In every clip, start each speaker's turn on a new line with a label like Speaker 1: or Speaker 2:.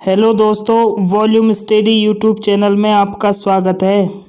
Speaker 1: Hello दोस्तों, volume study YouTube channel में आपका स्वागत है।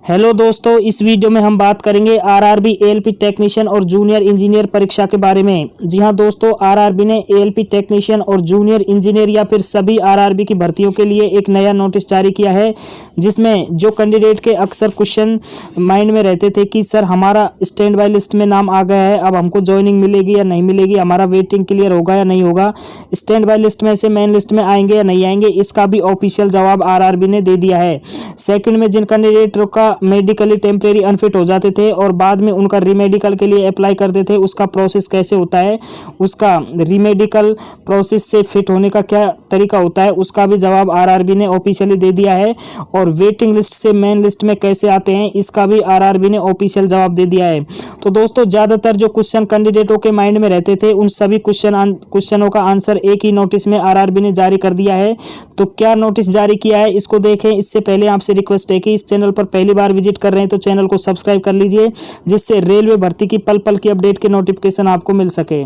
Speaker 1: हेलो दोस्तों, इस वीडियो में हम बात करेंगे आरआरबी एएलपी टेक्नीशियन और जूनियर इंजीनियर परीक्षा के बारे में। जी हां दोस्तों, आरआरबी ने एएलपी टेक्नीशियन और जूनियर इंजीनियर या फिर सभी आरआरबी की भर्तियों के लिए एक नया नोटिस जारी किया है, जिसमें जो कैंडिडेट के अक्सर क्वेश्चन माइंड में रहते थे कि सर हमारा स्टैंड बाय लिस्ट में नाम आ गया है, अब हमको ज्वाइनिंग मिलेगी या नहीं मिलेगी, हमारा वेटिंग क्लियर होगा या नहीं होगा, स्टैंड बाय लिस्ट में से मेन लिस्ट में आएंगे या नहीं आएंगे, इसका भी ऑफिशियल जवाब आरआरबी ने दे दिया है। सेकंड में जिन कैंडिडेटों का मेडिकली टेम्परेरी अनफिट हो जाते थे और बाद में उनका रीमेडिकल के लिए अप्लाई करते थे, उसका प्रोसेस कैसे होता है, उसका रीमेडिकल प्रोसेस से फिट होने का क्या तरीका होता है, उसका भी जवाब आरआरबी ने ऑफिशियली दे दिया है। और वेटिंग लिस्ट से मेन लिस्ट में कैसे आते हैं, इसका भी आरआरबी ने ऑफिशियल जवाब दे दिया है। तो दोस्तों, ज़्यादातर जो क्वेश्चन कैंडिडेटों के माइंड में रहते थे, उन सभी क्वेश्चनों का आंसर एक ही नोटिस में आरआरबी ने जारी कर दिया है। तो क्या नोटिस जारी किया है, इसको देखें। इससे पहले आपसे रिक्वेस्ट है कि इस चैनल पर पहली बार विजिट कर रहे हैं तो चैनल को सब्सक्राइब कर लीजिए, जिससे रेलवे भर्ती की पल पल की अपडेट के नोटिफिकेशन आपको मिल सके।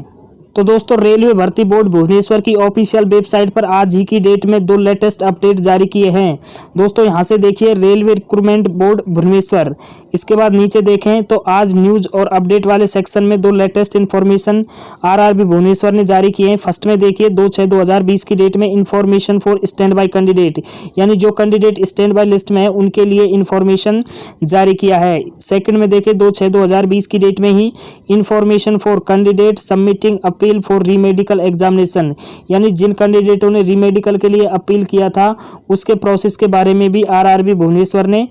Speaker 1: तो दोस्तों, रेलवे भर्ती बोर्ड भुवनेश्वर की ऑफिशियल वेबसाइट पर आज ही की डेट में दो लेटेस्ट अपडेट जारी किए हैं। दोस्तों यहां से देखिए, रेलवे रिक्रूटमेंट बोर्ड भुवनेश्वर, इसके बाद नीचे देखें तो आज न्यूज और अपडेट वाले सेक्शन में दो लेटेस्ट इन्फॉर्मेशन आरआरबी भुवनेश्वर ने जारी किए हैं। फर्स्ट में देखिए 2/6/2020 की डेट में information for stand by candidate, यानी जो कैंडिडेट स्टैंड बाय लिस्ट में है उनके लिए इन्फॉर्मेशन जारी किया है। सेकंड में देखिए 2/6/2020 की डेट में ही information for candidate submitting appeal for remedical examination, यानी जिन कैंडिडेटों ने रीमेडिकल के लिए अपील किया था उसके प्रोसेस के बारे में भी आरआरबी भुवनेश्वर ने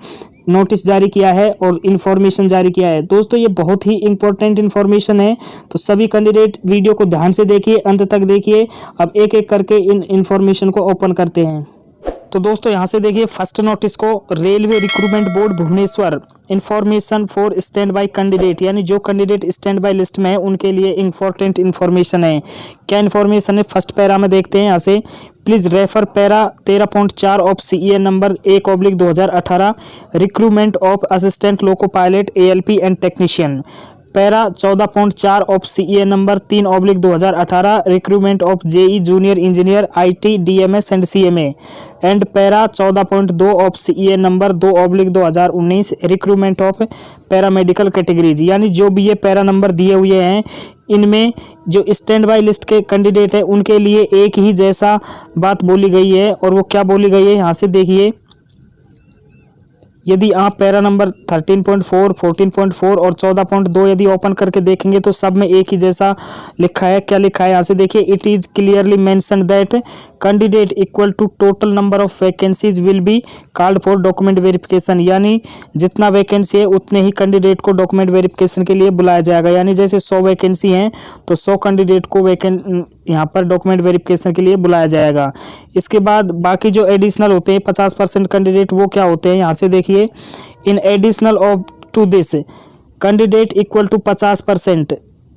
Speaker 1: नोटिस जारी किया है और इन्फॉर्मेशन जारी किया है। दोस्तों ये बहुत ही इंपॉर्टेंट इन्फॉर्मेशन है, तो सभी कैंडिडेट वीडियो को ध्यान से देखिए, अंत तक देखिए। अब एक एक करके इन इन्फॉर्मेशन को ओपन करते हैं। तो दोस्तों यहाँ से देखिए फर्स्ट नोटिस को, railway recruitment board Bhubaneswar, information for stand by candidate, यानी जो कैंडिडेट स्टैंड बाय लिस्ट में है उनके लिए इंपॉर्टेंट इन्फॉर्मेशन है। क्या इन्फॉर्मेशन है, फर्स्ट पैरा में देखते हैं। यहाँ से please refer para 13.4 of CEN number 1/2018 recruitment of assistant loco pilot ALP and technician, para 14.4 of CEN number 3/2018 recruitment of JE junior engineer IT DMS and CMA, and para 14.2 of CEN number 2/2019 recruitment of paramedical categories, यानी जो भी ये para number दिए हुए हैं इनमें जो stand by list के कैंडिडेट है उनके लिए एक ही जैसा बात बोली गई है। और वो क्या बोली गई है, यहाँ से देखिए, यदि आप पैरा नंबर 13.4, 14.4 और 14.2 यदि ओपन करके देखेंगे तो सब में एक ही जैसा लिखा है। क्या लिखा है, यहाँ से देखिए, it is clearly mentioned that candidate equal to total number of vacancies will be called for document verification, यानी जितना वैकेंसी है उतने ही कैंडिडेट को डॉक्यूमेंट वेरिफिकेशन के लिए बुलाया जाएगा। यानी जैसे 100 वैकेंसी हैं तो 100 कैंडिडेट को यहाँ पर डॉक्यूमेंट वेरिफिकेशन के लिए बुलाया जाएगा। इसके बाद बाकी जो एडिशनल होते हैं 50% कैंडिडेट, वो क्या होते हैं, यहाँ से देखिए, in additional of to this candidate equal to 50%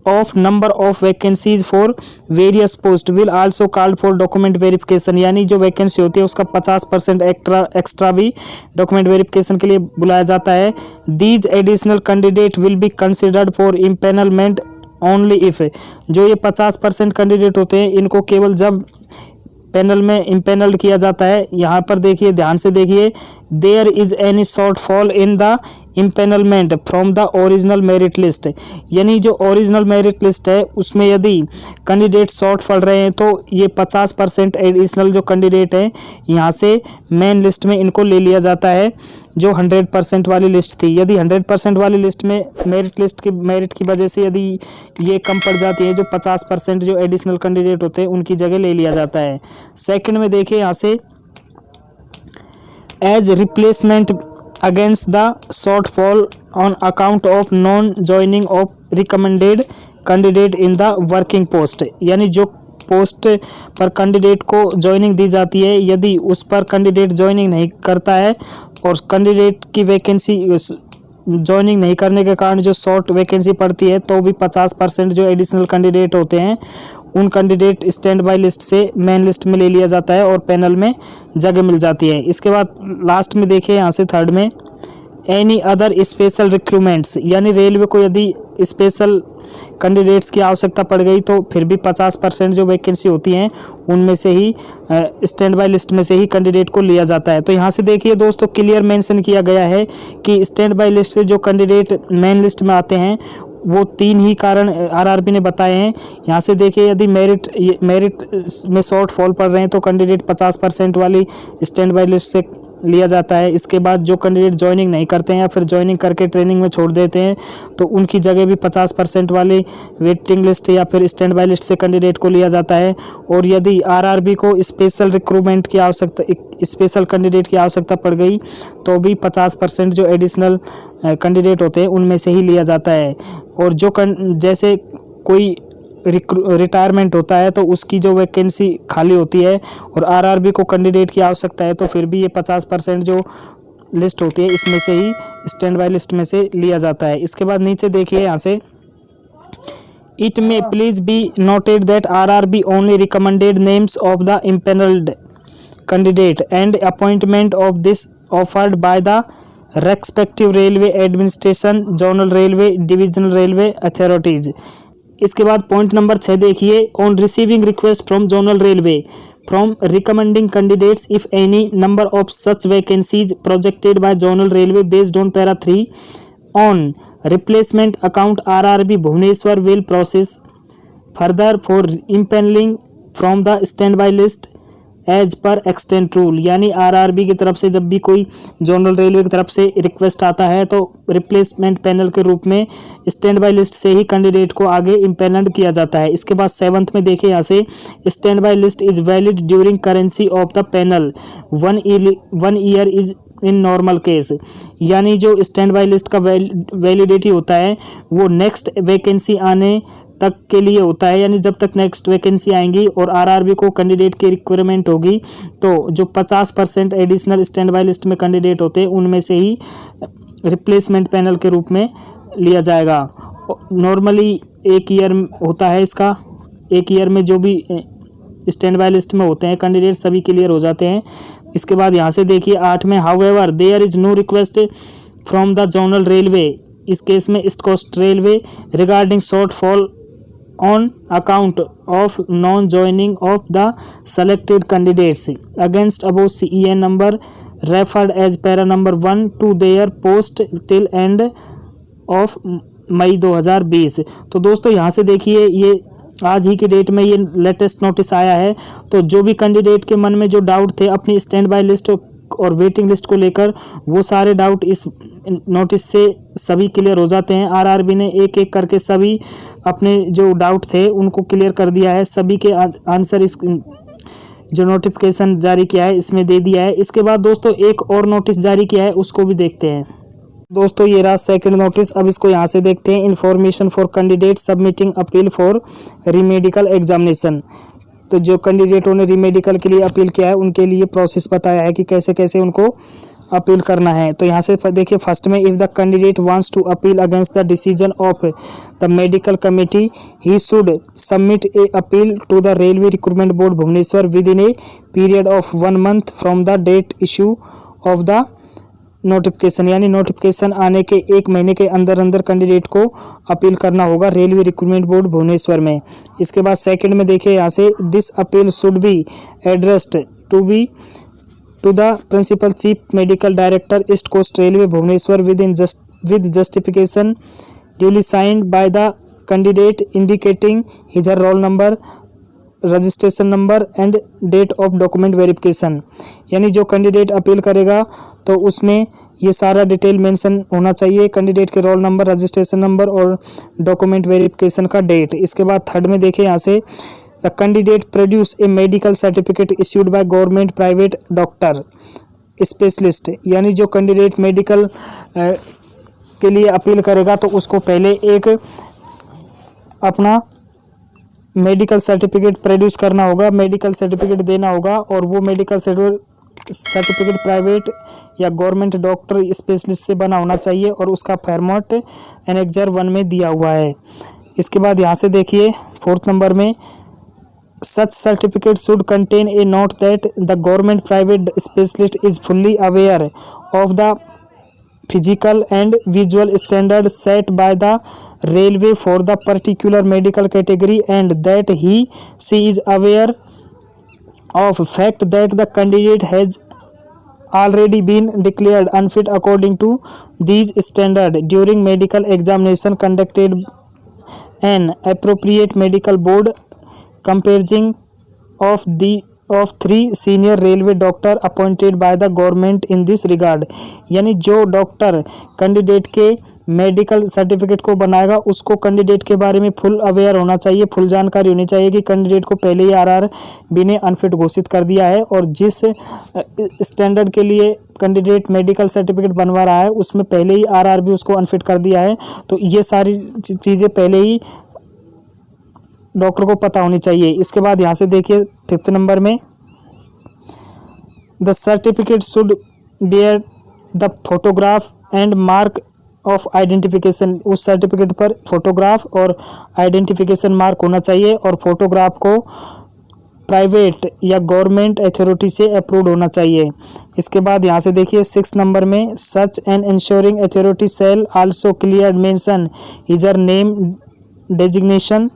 Speaker 1: of number of vacancies for various post will also called for document verification, यानी जो वैकेंसी होती है उसका 50% एक्स्ट्रा भी डॉक्यूमेंट वेरिफिकेशन के लिए बुलाया जाता है। These additional candidate will be considered for इम्पेनलमेंट only if, जो ये 50% कैंडिडेट होते हैं इनको केवल जब पैनल में इम्पेनल्ड किया जाता है। यहाँ पर देखिए, ध्यान से देखिए, there is any shortfall in the empanelment from the original merit list, यानी जो ओरिजिनल मेरिट लिस्ट है उसमें यदि कैंडिडेट शॉर्ट फॉल रहे हैं तो ये 50% एडिशनल जो कैंडिडेट हैं यहाँ से मेन लिस्ट में इनको ले लिया जाता है, जो 100% वाली लिस्ट थी। यदि 100% वाली लिस्ट में मेरिट की वजह से यदि ये कम पड़ जाती है, जो 50% जो एडिशनल कैंडिडेट होते हैं उनकी जगह ले लिया जाता है। सेकंड में देखिए, यहाँ से as replacement against the shortfall on account of non joining of recommended candidate in the working post, यानी जो पोस्ट पर कैंडिडेट को ज्वाइनिंग दी जाती है, यदि उस पर कैंडिडेट ज्वाइनिंग नहीं करता है और कैंडिडेट की वैकेंसी ज्वाइनिंग नहीं करने के कारण जो शॉर्ट वैकेंसी पड़ती है, तो भी 50% जो एडिशनल कैंडिडेट होते हैं उन कैंडिडेट स्टैंड बाय लिस्ट से मेन लिस्ट में ले लिया जाता है और पैनल में जगह मिल जाती है। इसके बाद लास्ट में देखिए, यहाँ से थर्ड में एनी अदर स्पेशल रिक्रूटमेंट्स, यानी रेलवे को यदि स्पेशल कैंडिडेट्स की आवश्यकता पड़ गई तो फिर भी 50% जो वैकेंसी होती हैं उनमें से ही स्टैंड बाय लिस्ट में से ही कैंडिडेट को लिया जाता है। तो यहाँ से देखिए दोस्तों क्लियर मेंशन किया गया है कि स्टैंड बाय लिस्ट से जो कैंडिडेट मेन लिस्ट में आते हैं वो 3 ही कारण आरआरबी ने बताए हैं। यहाँ से देखिए यदि मेरिट में शॉर्ट फॉल पड़ रहे हैं तो कैंडिडेट 50% वाली स्टैंड बाय लिस्ट से लिया जाता है। इसके बाद जो कैंडिडेट ज्वाइनिंग नहीं करते हैं या फिर ज्वाइनिंग करके ट्रेनिंग में छोड़ देते हैं तो उनकी जगह भी 50% वाली वेटिंग लिस्ट या फिर स्टैंड बाय लिस्ट से कैंडिडेट को लिया जाता है। और यदि आरआरबी को स्पेशल रिक्रूटमेंट की आवश्यकता, स्पेशल कैंडिडेट की आवश्यकता पड़ गई तो भी 50% जो एडिशनल कैंडिडेट होते हैं उनमें से ही लिया जाता है। और जो जैसे कोई रिटायरमेंट होता है तो उसकी जो वैकेंसी खाली होती है और आरआरबी को कैंडिडेट की आवश्यकता है तो फिर भी ये 50% जो लिस्ट होती है इसमें से ही स्टैंड बाय लिस्ट में से लिया जाता है। इसके बाद नीचे देखिए यहाँ से it may please be noted that RRB only recommended names of the empanelled candidate and appointment of this offered by the respective railway administration, zonal railway, divisional railway authorities. इसके बाद पॉइंट नंबर 6 देखिए on receiving request from zonal railway from recommending candidates if any number of such vacancies projected by zonal railway based on para 3 on replacement account RRB Bhubaneswar will process further for empanelling from the stand by list as per extent rule. यानी RRB की तरफ से जब भी कोई zonal railway की तरफ से रिक्वेस्ट आता है तो रिप्लेसमेंट पैनल के रूप में स्टैंड बाय लिस्ट से ही कैंडिडेट को आगे इम्पेनल्ड किया जाता है। इसके बाद 7th में देखिए यहाँ से stand by list is valid during currency of the panel 1 year is in normal case. यानी जो स्टैंड बाय लिस्ट का वैलिडिटी होता है वो नेक्स्ट वैकेंसी आने तक के लिए होता है। यानी जब तक नेक्स्ट वैकेंसी आएंगी और आरआरबी को कैंडिडेट की रिक्वायरमेंट होगी तो जो 50% एडिशनल स्टैंड बाय लिस्ट में कैंडिडेट होते हैं उनमें से ही रिप्लेसमेंट पैनल के रूप में लिया जाएगा। नॉर्मली 1 ईयर होता है इसका, 1 ईयर में जो भी स्टैंड बाय लिस्ट में होते हैं कैंडिडेट सभी क्लियर हो जाते हैं। इसके बाद यहाँ से देखिए 8 में however there is no request from the zonal railway, इस केस में East coast Railway regarding short fall on account of non-joining of the selected candidates against above CEN number referred as para number 1 to their post till end of मई 2020। तो दोस्तों यहाँ से देखिए ये आज ही की डेट में ये लेटेस्ट नोटिस आया है। तो जो भी कैंडिडेट के मन में जो डाउट थे अपनी स्टैंड बाय लिस्ट और वेटिंग लिस्ट को लेकर वो सारे डाउट इस नोटिस से सभी क्लियर हो जाते हैं। आरआरबी ने एक एक करके सभी अपने जो डाउट थे उनको क्लियर कर दिया है। सभी के आंसर इस जो नोटिफिकेशन जारी किया है इसमें दे दिया है। इसके बाद दोस्तों एक और नोटिस जारी किया है उसको भी देखते हैं। दोस्तों ये रहा सेकंड नोटिस। अब इसको यहाँ से देखते हैं। Information for candidate submitting appeal for remedical examination. तो जो कैंडिडेटों ने रीमेडिकल के लिए अपील किया है उनके लिए प्रोसेस बताया है कि कैसे कैसे उनको अपील करना है। तो यहाँ से देखिए फर्स्ट में if the candidate wants to appeal against the decision of the medical committee he should submit a appeal to the railway recruitment board Bhubaneswar within a period of 1 month from the date issue of the notification. यानी notification आने के 1 महीने के अंदर अंदर candidate को appeal करना होगा रेलवे रिक्रूटमेंट बोर्ड भुवनेश्वर में। इसके बाद सेकंड में देखिए यहाँ से this appeal should be addressed to the principal chief medical director east coast railway Bhubaneswar with justification duly signed by the candidate indicating his her roll number, registration number and date of document verification. यानी जो candidate appeal करेगा तो उसमें ये सारा detail mention होना चाहिए, candidate के रोल नंबर, रजिस्ट्रेशन नंबर और डॉक्यूमेंट वेरिफिकेशन का डेट। इसके बाद थर्ड में देखें यहाँ से the candidate produce a medical certificate issued by government private doctor specialist. यानी जो कैंडिडेट मेडिकल के लिए अपील करेगा तो उसको पहले एक अपना मेडिकल सर्टिफिकेट प्रोड्यूस करना होगा, मेडिकल सर्टिफिकेट देना होगा और वो मेडिकल सर्टिफिकेट प्राइवेट या गवर्नमेंट डॉक्टर स्पेशलिस्ट से बना होना चाहिए और उसका फॉर्मेट एनेक्जर 1 में दिया हुआ है। इसके बाद यहाँ से देखिए 4th नंबर में such certificate should contain a note that the government private specialist is fully aware of the physical and visual standard set by the railway for the particular medical category, and that she is aware of fact that the candidate has already been declared unfit according to these standards during medical examination conducted an appropriate medical board comprising of 3 senior railway doctor appointed by the government in this regard। यानी जो doctor candidate के medical certificate को बनाएगा उसको candidate के बारे में full aware होना चाहिए, फुल जानकारी होनी चाहिए कि कैंडिडेट को पहले ही आरआरबी ने अनफिट घोषित कर दिया है और जिस स्टैंडर्ड के लिए कैंडिडेट मेडिकल सर्टिफिकेट बनवा रहा है उसमें पहले ही आरआरबी उसको अनफिट कर दिया है। तो ये सारी चीज़ें पहले ही डॉक्टर को पता होनी चाहिए। इसके बाद यहाँ से देखिए 5th नंबर में the certificate should bear the photograph and mark of identification. उस सर्टिफिकेट पर फोटोग्राफ और आइडेंटिफिकेशन मार्क होना चाहिए और फोटोग्राफ को प्राइवेट या गवर्नमेंट अथॉरिटी से अप्रूव्ड होना चाहिए। इसके बाद यहाँ से देखिए 6 नंबर में such and ensuring authority shall also clear mention his her name designation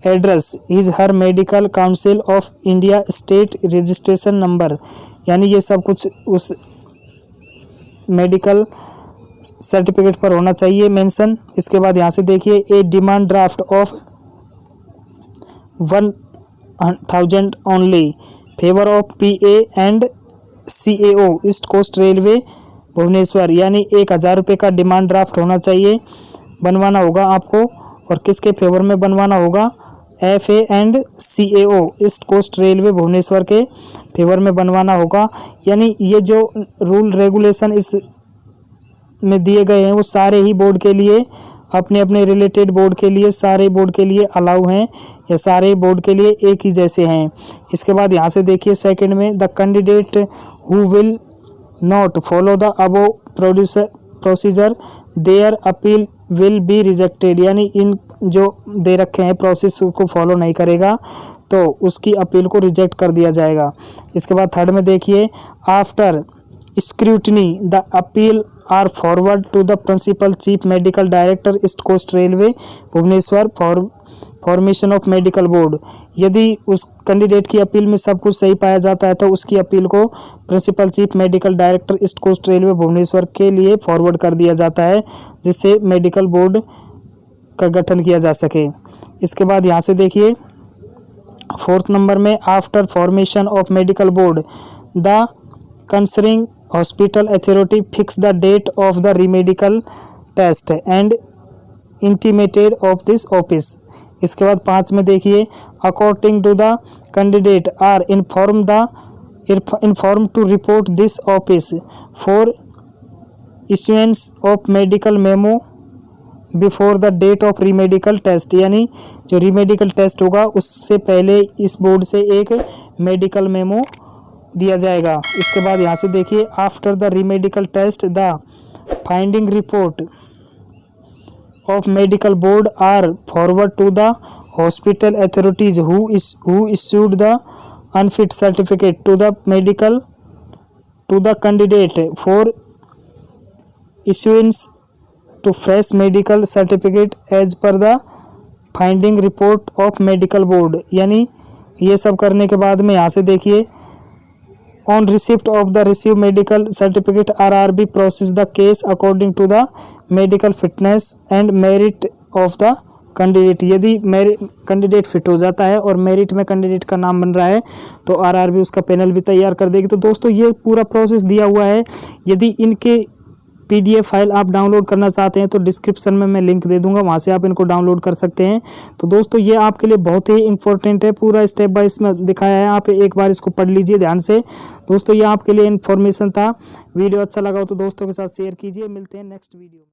Speaker 1: address is her medical council of India state registration number. यानी ये सब कुछ उस मेडिकल सर्टिफिकेट पर होना चाहिए मेंशन। इसके बाद यहाँ से देखिए a demand draft of 1000 only favour of PA and CAO East coast railway Bhubaneswar. यानी 1000 रुपये का डिमांड ड्राफ्ट होना चाहिए, बनवाना होगा आपको। और किसके फेवर में बनवाना होगा? FA and CAO East coast railway Bhubaneswar के फेवर में बनवाना होगा। यानी ये जो रूल रेगुलेशन इस में दिए गए हैं वो सारे ही बोर्ड के लिए, अपने अपने रिलेटेड बोर्ड के लिए, सारे बोर्ड के लिए अलाउ हैं या सारे बोर्ड के लिए एक ही जैसे हैं। इसके बाद यहाँ से देखिए 2nd में the candidate who will not follow the above procedure their appeal will be rejected. यानी इन जो दे रखे हैं प्रोसेस को फॉलो नहीं करेगा तो उसकी अपील को रिजेक्ट कर दिया जाएगा। इसके बाद 3rd में देखिए after scrutiny the appeal are forward to the principal chief medical director east coast railway Bhubaneswar for formation of medical board. यदि उस कैंडिडेट की अपील में सब कुछ सही पाया जाता है तो उसकी अपील को principal chief medical director east coast railway Bhubaneswar के लिए फॉरवर्ड कर दिया जाता है जिससे मेडिकल बोर्ड का गठन किया जा सके। इसके बाद यहाँ से देखिए 4th नंबर में after formation of medical board the concerning hospital authority fix the date of the remedical test and intimated of this office. इसके बाद 5 में देखिए according to the candidate are inform to report this office for issuance of medical memo before the date of remedical test. यानी जो re-medical test होगा उससे पहले इस बोर्ड से एक मेडिकल मेमो दिया जाएगा। इसके बाद यहाँ से देखिए after the remedical test the finding report of medical board are forward to the hospital authorities who issued the unfit certificate to the candidate for issuance to fresh medical certificate as per the finding report of medical board। यानी ये सब करने के बाद में यहाँ से देखिए on receipt of the received medical certificate RRB process the case according to the medical fitness and merit of the candidate. यदि कैंडिडेट फिट हो जाता है और मेरिट में कैंडिडेट का नाम बन रहा है तो आरआरबी उसका पैनल भी तैयार कर देगी। तो दोस्तों ये पूरा प्रोसेस दिया हुआ है। यदि इनके PDF फाइल आप डाउनलोड करना चाहते हैं तो डिस्क्रिप्शन में मैं लिंक दे दूंगा, वहां से आप इनको डाउनलोड कर सकते हैं। तो दोस्तों ये आपके लिए बहुत ही इंपॉर्टेंट है, पूरा स्टेप बाय इसमें दिखाया है, आप एक बार इसको पढ़ लीजिए ध्यान से। दोस्तों ये आपके लिए इन्फॉर्मेशन था। वीडियो अच्छा लगा हो तो दोस्तों के साथ शेयर कीजिए। मिलते हैं नेक्स्ट वीडियो में।